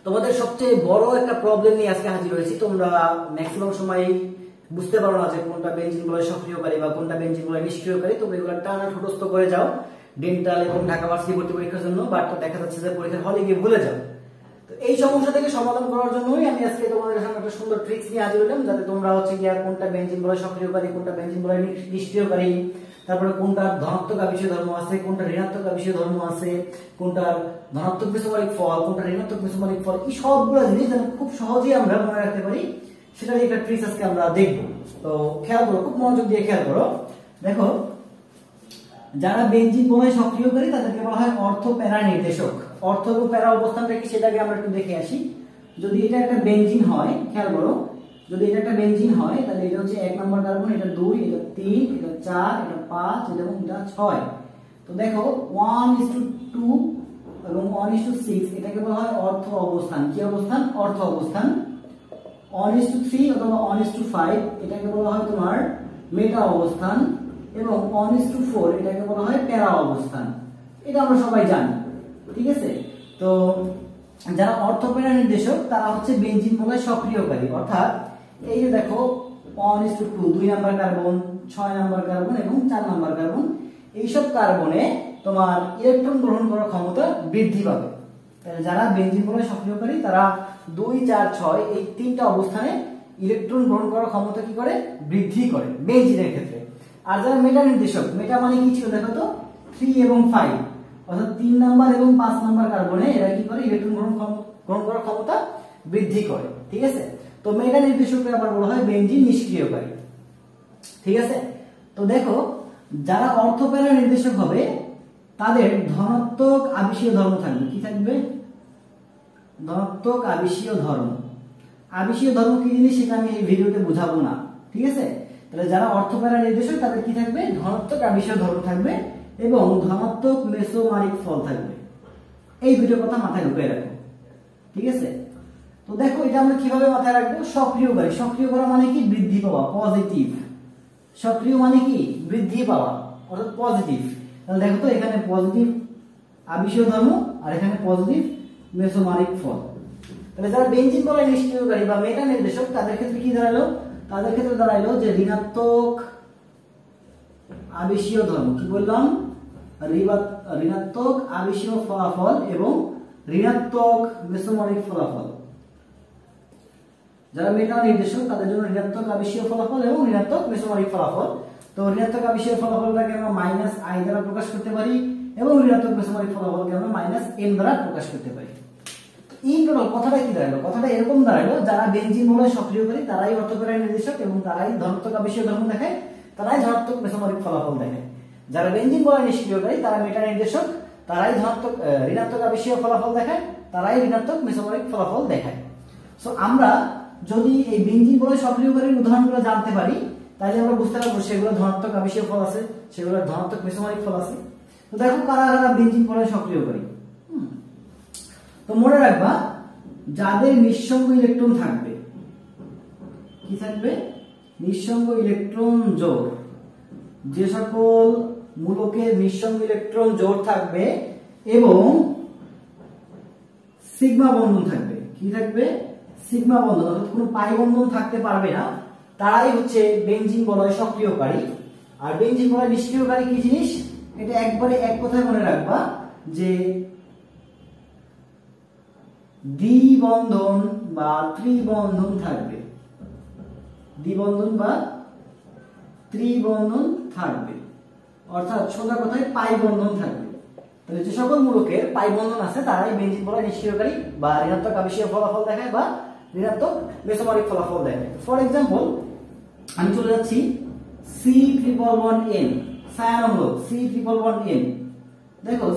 তোমাদের সবচেয়ে বড় একটা প্রবলেম নিয়ে আজকে হাজির হয়েছি। তোমরা ম্যাক্সিমাম সময় বুঝতে পারো না যে কোনটা বেঞ্জিন বলয় সক্রিয়কারী বা কোনটা বেঞ্জিন বলয় নিষ্ক্রিয়কারী। তোমরা এগুলো টানা ঠোঁটস্থ করে যাও ডেন্টাল এবং ঢাকা ভার্সিটি ভর্তি পরীক্ষার জন্য, বাট দেখা যাচ্ছে যে পরীক্ষার হলে গিয়ে ভুলে যাও। তো এই সমস্যা থেকে সমাধান করার জন্যই আমি আজকে তোমাদের সামনে একটা সুন্দর ট্রিক্স নিয়ে হাজির হলাম, যাতে তোমরা হচ্ছে গিয়া কোনটা বেঞ্জিন বলয় সক্রিয়কারী, কোনটা বেঞ্জিন বলয় নিষ্ক্রিয়কারী, তারপরে কোনটা ধনাত্মক আবেশীয় ধর্ম আছে, কোনটা ঋণাত্মক আবেশীয় ধর্ম আছে, কোনটা ধনাত্মক মেসোমারিক ফল, কোনটা ঋণাত্মক মেসোমারিক ফল, এই সবগুলো জিনিস যেন খুব সহজেই আমরা মনে রাখতে পারি, সেটারই একটা ট্রিক্স আজকে আমরা দেখবো। তো খেয়াল করো, খুব মনোযোগ দিয়ে খেয়াল করো। দেখো, যারা বেঞ্জিন বলয় সক্রিয়কারী তাদেরকে বলা হয় অর্থ প্যারা নির্দেশক। অর্থ এবং প্যারা অবস্থানটা কি সেটাকে আমরা একটু দেখে আসি। যদি এটা একটা বেঞ্জিন হয়, খেয়াল করো, যদি এটা একটা বেঞ্জিন হয় তাহলে এটা হচ্ছে 1 নম্বর কার্বন, এটা 2, এটা 3, এটা 4, এটা 5, এটা এবং এটা 6। তো দেখো 1:2 এবং 1:6 এটাকে বলা হয় অর্থ অবস্থান। কি অবস্থান? অর্থ অবস্থান। 1:3 অথবা 1:5 এটাকে বলা হয় তোমার মেটা অবস্থান, এবং 1:4 এটাকে বলা হয় প্যারা অবস্থান। এটা আমরা সবাই জানি, ঠিক আছে। তো যারা অর্থ প্যারা নির্দেশক তারা হচ্ছে বেঞ্জিন বলয় সক্রিয়কারী। অর্থাৎ এই যে দেখো 1:2 2 নাম্বার কার্বন, 6 নাম্বার কার্বন এবং 4 নাম্বার কার্বন, এইসব কার্বনে তোমার ইলেকট্রন গ্রহণ করার ক্ষমতা বৃদ্ধি পাবে। তাহলে যারা বেঞ্জিন বলয় সক্রিয়কারী তারা 2 4 6 এই তিনটা অবস্থানে ইলেকট্রন গ্রহণ করার ক্ষমতা কি করে? বৃদ্ধি করে বেঞ্জিনের ক্ষেত্রে। আর যারা মেটা নির্দেশক, মেটা মানে কি ছিল দেখো তো, 3 এবং 5, অর্থাৎ 3 নাম্বার এবং 5 নাম্বার কার্বনে এরা কি করে? ইলেকট্রন গ্রহণ করার ক্ষমতা বৃদ্ধি করে, ঠিক আছে। তো মেটা নির্দেশককে আবার বলা হয় বেঞ্জিন নিষ্ক্রিয়কারী, ঠিক আছে। তো দেখো, যারা অর্থ প্যারা নির্দেশক হবে তাদের ধনাত্মক আবেশীয় ধর্ম থাকবে। কি থাকবে? ধনাত্মক আবেশীয় ধর্ম। আবেশীয় ধর্ম কি জিনিস সেটা আমি এই ভিডিওতে বুঝাবো না, ঠিক আছে। তাহলে যারা অর্থ প্যারা নির্দেশক তাদের কি থাকবে? ধনাত্মক আবেশীয় ধর্ম থাকবে এবং ধনাত্মক মেসোমারিক ফল থাকবে। এই দুটো কথা মাথায় ঢুকিয়ে রাখো, ঠিক আছে। তো দেখো, এটা আমরা কিভাবে মাথায় রাখবো? সক্রিয়কারী, সক্রিয় করা মানে কি? বৃদ্ধি পাওয়া, পজিটিভ। সক্রিয় মানে কি? বৃদ্ধি পাওয়া, অর্থাৎ পজিটিভ। তাহলে দেখো তো, এখানে পজিটিভ আবেশীয় ধর্ম আর এখানে পজিটিভ মেসোমারিক ফল। তাহলে যারা বেঞ্জিন বলয় নিষ্ক্রিয়কারী বা মেটা নির্দেশক তাদের ক্ষেত্রে কি দাঁড়ালো? তাদের ক্ষেত্রে দাঁড়াইলো যে ঋণাত্মক আবেশীয় ধর্ম। কি বললাম? ঋণাত্মক আবেশীয় ফলাফল এবং ঋণাত্মক মেসোমারিক ফলাফল। যারা মেটা নির্দেশক তাদের জন্য ঋণাত্মক আবেশীয় ফলাফল এবং ঋণাত্মক মেসোমারিক ফলাফল। তো ঋণাত্মক আবেশীয় ফলাফলটাকে আমরা -i দ্বারা প্রকাশ করতে পারি এবং ঋণাত্মক মেসোমারিক ফলাফলকে আমরা -m দ্বারা প্রকাশ করতে পারি। ইন টোটাল কথাটা কি দাঁড়ালো? কথাটা এরকম দাঁড়ালো, যারা বেঞ্জিন বলয় সক্রিয়কারী তারাই অর্থ প্যারা নির্দেশক এবং তারাই ধনাত্মক আবেশীয় ধর্ম দেখায়, তারাই ধনাত্মক মেসোমারিক ফলাফল দেখায়। যারা বেঞ্জিন বলয় নিষ্ক্রিয়কারী তারা মেটা নির্দেশক, তারাই ঋণাত্মক আবেশীয় ফলাফল দেখায়, তারাই ঋণাত্মক মেসোমারিক ফলাফল দেখায়। সো আমরা যদি এই বেঞ্জিন বলয় সক্রিয়কারীর উদাহরণগুলো জানতে পারি তাহলে আমরা বুঝতে পারবো সেগুলো ধনাত্মক আবেশীয় ফল আছে, সেগুলো ধনাত্মক মেসোমারিক ফল আছে। তো দেখো কারা কারা বেঞ্জিন বলয় সক্রিয়কারী। তো মনে রাখবা, যাদের নিঃসঙ্গ ইলেকট্রন থাকবে, কি থাকবে? নিঃসঙ্গ ইলেকট্রন জোড়। যে সকল মূলকের নিঃসঙ্গ ইলেকট্রন জোড় থাকবে এবং সিগমা বন্ধন থাকবে। কি থাকবে? সিগমা বন্ধন, অর্থাৎ কোনো পাই বন্ধন থাকতে পারবে না, তারাই হচ্ছে বেঞ্জিন বলয় সক্রিয়কারী। আর বেঞ্জিন বলয় নিষ্ক্রিয়কারী কি জিনিস? এটা একবারে এক কথায় মনে রাখবা যে দ্বিবন্ধন বা ত্রিবন্ধন থাকবে। দ্বিবন্ধন বা ত্রিবন্ধন থাকবে, অর্থাৎ সোজা কথায় পাই বন্ধন থাকবে। তাহলে যে সকল মূলকের পাই বন্ধন আছে তারাই বেঞ্জিন বলয় নিষ্ক্রিয়কারী বা ঋণাত্মক আবেশীয় ফলাফল দেখায় বা ঋণাত্মক মেসোমারিক ফলাফল দেখায়। ফর এক্সাম্পল, আমি চলে যাচ্ছি C111N সায়ানমূলক। C111N দেখো,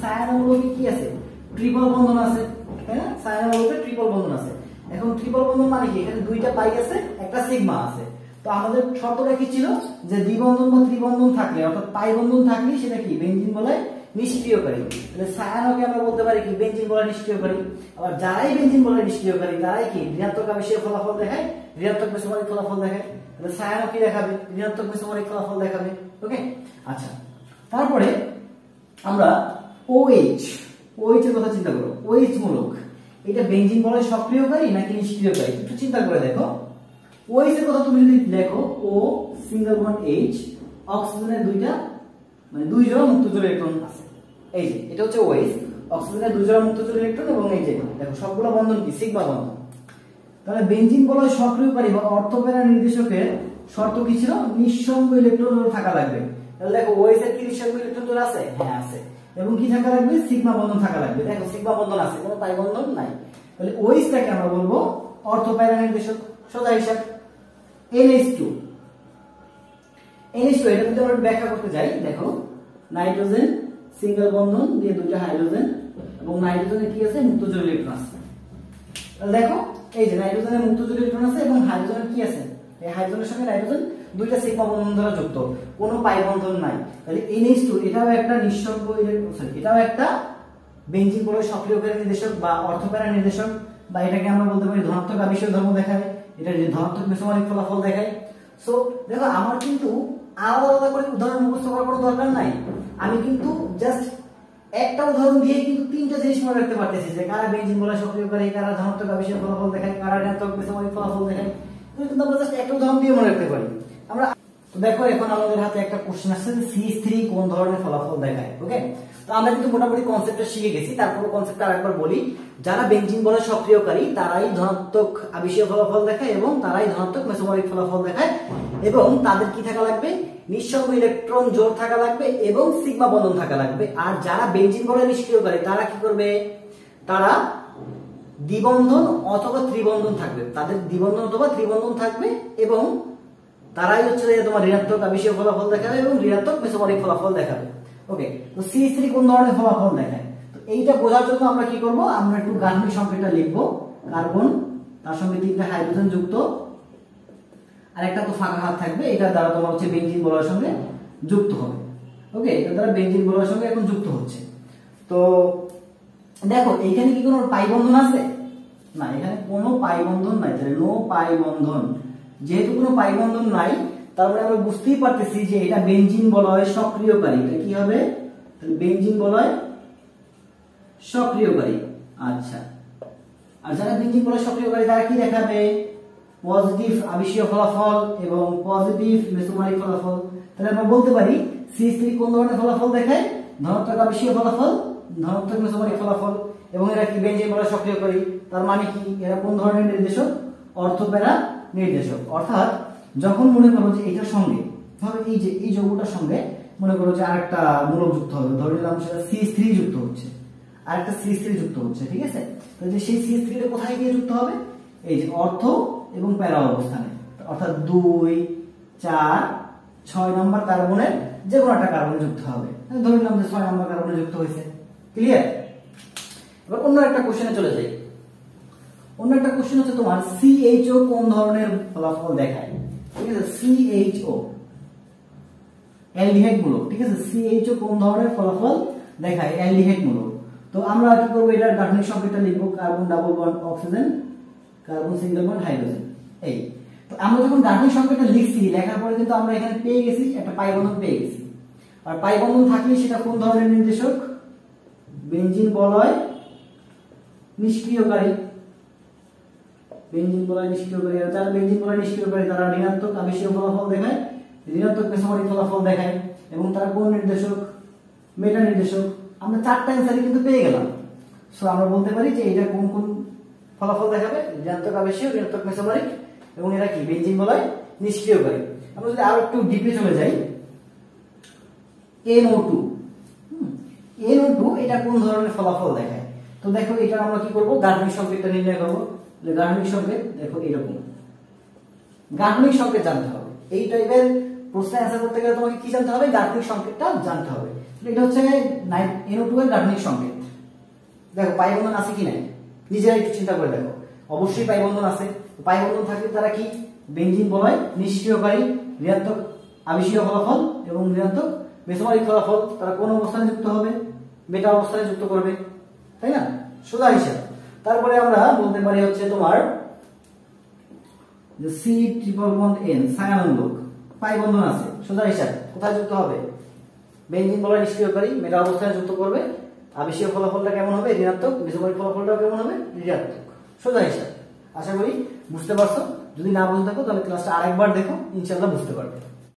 সায়ানমূলকে কি আছে? ট্রিপল বন্ধন আছে, তাই না? সায়ানমূলকে ট্রিপল বন্ধন আছে। এখন ট্রিপল বন্ধন মানে কি? এখানে দুইটা পাই আছে, একটা সিগমা আছে। তো আমাদের শর্তটা কি ছিল? যে দ্বিবন্ধন বা ত্রিবন্ধন থাকলে, অর্থাৎ পাই বন্ধন থাকলে সেটা কি? বেঞ্জিন বলয় নিষ্ক্রিয়কারী। তাহলে সায়ানকে আমরা বলতে পারি কি? বেঞ্জিন বলয় নিষ্ক্রিয়কারী। আবার যারাই বেঞ্জিন বলয় নিষ্ক্রিয়কারী তারাই কি? ঋণাত্মক আবেশীয় ফলাফল দেখায়, ঋণাত্মক মেসোমারিক ফলাফল দেখায়। তাহলে সায়ান কি দেখাবে? ঋণাত্মক মেসোমারিক ফলাফল দেখাবে। ওকে, আচ্ছা। তারপরে আমরা OH এর কথা চিন্তা করো। OH মূলক, এটা বেনজিন বলয় সক্রিয়কারী নাকি নিষ্ক্রিয়কারী একটু চিন্তা করে দেখো। ওএইচ এর কথা তুমি যদি লেখো ও সিঙ্গেল বন্ড এইচ, অক্সিজেনের দুইটা মানে দুই জোড়া মুক্ত জোড়া ইলেকট্রন আছে। এই যে এটা হচ্ছে ওএইচ, অক্সিজেনের দুই জোড়া মুক্ত জোড়া ইলেকট্রন এবং এই যে দেখো সবগুলো বন্ধন কি সিগমা বন্ধন। তাহলে বেনজিন বলয় সক্রিয়কারী বা অর্থপ্যারা নির্দেশকের শর্ত কি ছিল? নিঃসঙ্গ ইলেকট্রন জোড় থাকা লাগবে। তাহলে দেখো ওএইচ এর কি নিঃসঙ্গ ইলেকট্রন জোড় আছে? হ্যাঁ আছে। এবং কি থাকা লাগবে? সিগমা বন্ধন থাকা লাগবে। দেখো সিগমা বন্ধন আছে, কোনো পাই বন্ধন নাই। তাহলে ওএইচটাকে আমরা বলবো অর্থপ্যারা নির্দেশক। সোজা হিসাব NH2 এটা যদি আমরা ব্যাখ্যা করতে যাই, দেখো নাইট্রোজেন সিঙ্গেল বন্ধন দিয়ে দুটো হাইড্রোজেন এবং নাইট্রোজেনে কি আছে? মুক্ত জোড় ইলেকট্রন আছে। তাহলে দেখো এই যে নাইট্রোজেনের মুক্ত জোড় ইলেকট্রন আছে এবং হাইড্রোজেনের কি আছে? এই হাইড্রোজেনের সঙ্গে নাইট্রোজেন দুইটা সিগমা বন্ধন দ্বারা যুক্ত, কোনো পাই বন্ধন নাই। তাহলে NH2 এটাও একটা নিঃসঙ্গ ইলেকট্রন, সরি এটাও একটা বেনজিন বলয় সক্রিয়কারী নির্দেশক বা অর্থপ্যারা নির্দেশক, বা এটাকে আমরা বলতে পারি ধনাত্মক আবেশীয় ধর্ম দেখায়, এটা যে ধনাত্মক মেসোমারিক ফলাফল দেখায়। সো দেখো আমার কিন্তু আলাদা আলাদা করে উদাহরণ মুখস্থ করার কোনো দরকার নাই। আমি কিন্তু জাস্ট একটা উদাহরণ দিয়ে কিন্তু তিনটা জিনিস মনে রাখতে পারতেছি যে কারা বেনজিন বলয় সক্রিয়কারী, কারা ধনাত্মক আবেশীয় ফলাফল দেখায়, কারা ঋণাত্মক মেসোমারিক ফলাফল দেখায়। কিন্তু আমরা জাস্ট একটা উদাহরণ দিয়ে মনে রাখতে পারি আমরা। তো দেখো এখন আমাদের হাতে একটা কোশ্চেন আসছে যে CH3 কোন ধরনের ফলাফল দেখায়। ওকে, তো আমরা কিন্তু মোটামুটি কনসেপ্টটা শিখে গেছি। তারপরে কনসেপ্টটা আরেকবার বলি। যারা বেনজিন বলয় সক্রিয়কারী তারাই ধনাত্মক আবেশীয় ফলাফল দেখায় এবং তারাই ধনাত্মক মেসোমারিক ফলাফল দেখায়, এবং তাদের কি থাকা লাগবে? নিঃসঙ্গ ইলেকট্রন জোড় থাকা লাগবে এবং সিগমা বন্ধন থাকা লাগবে। আর যারা বেনজিন বলয় নিষ্ক্রিয়কারী তারা কি করবে? তারা দ্বিবন্ধন অথবা ত্রিবন্ধন থাকবে, তাদের দ্বিবন্ধন অথবা ত্রিবন্ধন থাকবে এবং তারাই হচ্ছে তোমার ঋণাত্মক আবেশীয় ফলাফল দেখাবে এবং ঋণাত্মক মেসোমারিক ফলাফল দেখাবে। ওকে, তো CH3 কোন ধরনের ফলাফল দেখায়? তো এইটা বোঝার জন্য আমরা কি করব? আমরা একটু গাঠনিক সংকেতটা লিখব। কার্বন, তার সঙ্গে তিনটা হাইড্রোজেন যুক্ত, আর একটা তো ফাঁকা হাত থাকবে, এটা দ্বারা তোমার হচ্ছে বেনজিন বলয়ের সঙ্গে যুক্ত হবে। ওকে, এটা দ্বারা বেনজিন বলয়ের সঙ্গে এখন যুক্ত হচ্ছে। তো দেখো এইখানে কি কোনো পাই বন্ধন আছে? না, এখানে কোনো পাই বন্ধন নাই। তাহলে নো পাই বন্ধন। যেহেতু কোনো পাই বন্ধন নাই, তারপরে আমরা বুঝতেই পারতেছি যে এটা বেনজিন বলয় সক্রিয়কারী। এটা কি হবে? তাহলে বেনজিন বলয় সক্রিয়কারী। আচ্ছা, আর যারা বেনজিন বলয় সক্রিয়কারী তারা কি দেখাবে? পজিটিভ আবেশীয় ফলাফল এবং পজিটিভ মেসোমারিক ফলাফল। তাহলে আমরা বলতে পারি CH3 কোন ধরনের ফলাফল দেখায়? ধনাত্মক আবেশীয় ফলাফল, ধনাত্মক মেসোমারিক ফলাফল, এবং এরা কি বেনজিন বলয় সক্রিয়কারী। তার মানে কি? এরা কোন ধরনের নির্দেশক? অর্থপ্যারা নির্দেশক। অর্থাৎ যখন মনে করো যে এটার সঙ্গে ধরো এই যে এই যৌগটার সঙ্গে মনে করো যে আরেকটা মূলক যুক্ত হবে, ধরে নিলাম সেটা CH3 যুক্ত হচ্ছে, আরেকটা CH3 যুক্ত হচ্ছে, ঠিক আছে? তাহলে সেই CH3 টা কোথায় গিয়ে যুক্ত হবে? এই যে অর্থ এবং প্যারা অবস্থানে, অর্থাৎ 2, 4, 6 নম্বর কার্বনের যে কোনো একটা কার্বনে যুক্ত হবে। ধরে নিলাম যে 6 নম্বর কার্বনে যুক্ত হয়েছে। ক্লিয়ার? এবার অন্য একটা কোশ্চেনে চলে যাই। অন্য একটা কোশ্চেন হচ্ছে তোমার CHO কোন ধরনের ফলাফল দেখায়? ঠিক আছে, CHO অ্যালডিহাইড মূলক। ঠিক আছে, CHO কোন ধরনের ফলাফল দেখায়? অ্যালডিহাইড মূলক। তো আমরা কি করব? এটার গাঠনিক সংকেতটা লিখব। Carbon double bond oxygen, carbon single bond hydrogen. এই তো আমরা যখন গাঠনিক সংকেতটা লিখছি, লেখার পরে কিন্তু আমরা এখানে পেয়ে গেছি একটা পাই বন্ধন পেয়ে গেছি। আর পাই বন্ধন থাকলে সেটা কোন ধরনের নির্দেশক? বেনজিন বলয় নিষ্ক্রিয়কারী। বেনজিন বলয় নিষ্ক্রিয়কারী। যারা বেনজিন বলয় নিষ্ক্রিয়কারী তারা ঋণাত্মক আবেশীয় ফলাফল দেখায়, ঋণাত্মক মেসোমারিক ফলাফল দেখায়, এবং তারা কোন নির্দেশক? মেটা নির্দেশক। আমরা চারটা অ্যান্সারই কিন্তু পেয়ে গেলাম। সো আমরা বলতে পারি যে এটা কোন কোন ফলাফল দেখাবে? ঋণাত্মক আবেশীয়, ঋণাত্মক মেসোমারিক, এবং এরা কি? বেনজিন বলয় নিষ্ক্রিয়কারী। আমরা যদি আরো একটু ডিপে চলে যাই, NO2 এটা কোন ধরনের ফলাফল দেখায়? তো দেখো এটা আমরা কি করব? গাঠনিক সংকেতটা নির্ণয় করব। গাঠনিক সংকেত দেখো এরকম, গাঠনিক সংকেত জানতে হবে। এই টাইপের প্রশ্ন অ্যান্সার করতে গেলে তোমাকে কি জানতে হবে? গাঠনিক সংকেতটা জানতে হবে। এটা হচ্ছে NO2 এর গাঠনিক সংকেত। দেখো পাই বন্ধন আছে কি নাই নিজেরা একটু চিন্তা করে দেখো। অবশ্যই পাই বন্ধন আছে। পাই বন্ধন থাকলে তারা কি? বেনজিন বলয় নিষ্ক্রিয়কারী, ঋণাত্মক আবেশীয় ফলাফল এবং ঋণাত্মক মেসোমারিক ফলাফল। তারা কোন অবস্থানে যুক্ত হবে? মেটা অবস্থানে যুক্ত করবে, তাই না? সোজা হিসাব। তারপরে আমরা বলতে পারি হচ্ছে তোমার যে C∧N ছায়ানন্দক পাই বন্ধন আছে, সোজা হিসাব। কোথায় যুক্ত হবে? বেনজিন বলয় নিষ্ক্রিয়কারী, মেটা অবস্থানে যুক্ত করবে, আবেশীয় ফলাফলটা কেমন হবে ঋণাত্মক, বীজগণিত ফলাফলটা কেমন হবে ঋণাত্মক। সোজা হিসাব। আশা করি বুঝতে পারছো। যদি না বুঝতে থাকো তাহলে ক্লাসটা আরেকবার দেখো, ইনশাআল্লাহ বুঝতে পারবে।